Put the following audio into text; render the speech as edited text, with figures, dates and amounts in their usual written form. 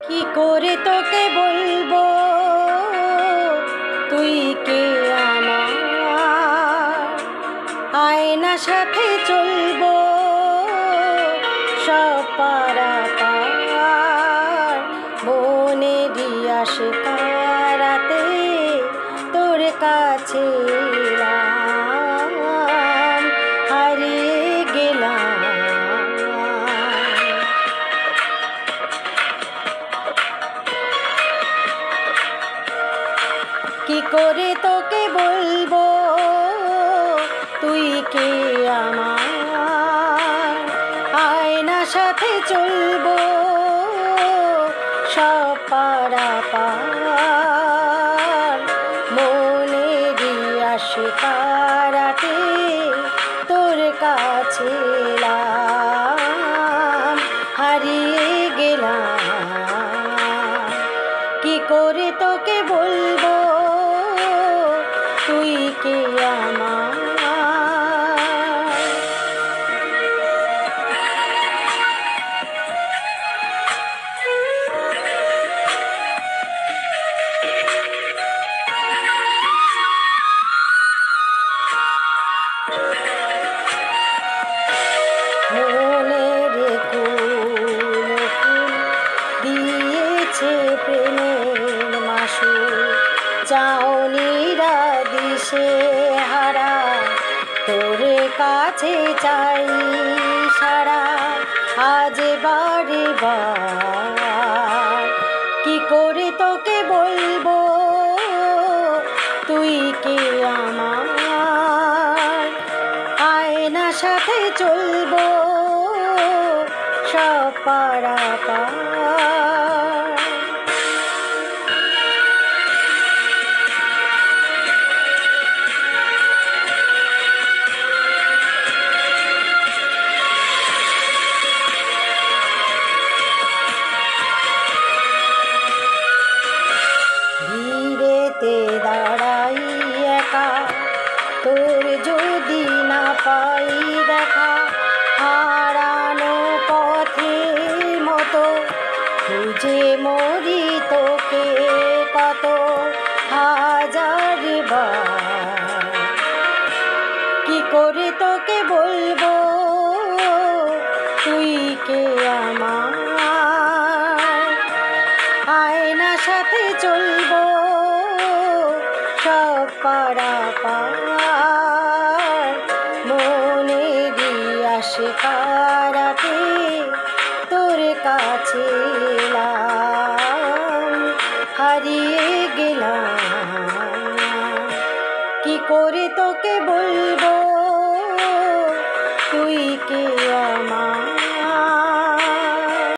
কি করে তোকে বলবো তুই কে আমার, আয়না সাথে চলবো সব পারাপার, বনেরই আশিকারাতে তোর কাছে এলাম, হারিয়ে গেলাম। কি করে তোকে বলবো তুই কে আমার, আয়না সাথে চলবো সব পারাপার, মনেরই আশিকারাতে তোর কাছে এলাম, হারিয়ে গেলাম। কি করে তোকে বলবো তুই কে আমার। মনের কুল দিয়েছে প্রেমের মাসুল, চাউনিরা দিশে হারা তোর কাছে চাই সারা, আজ বারে বার। কি করে তোকে বলবো তুই কে আমার, আয়না সাথে চলবো সব পারাপার। ভিড়েতে দাঁড়াই একা তোর যদি না পাই দেখা, হারানো পথের মতো খুঁজে মরি তোকে কত হাজার বার। কি করে তোকে বলবো তুই কে আমার, আয়না সাথে চলবো সব পারাপার, মনেরই আশিকারাতে তোর কাছে এলাম, হারিয়ে গেলাম। কি করে তোকে বলবো তুই কে আমার।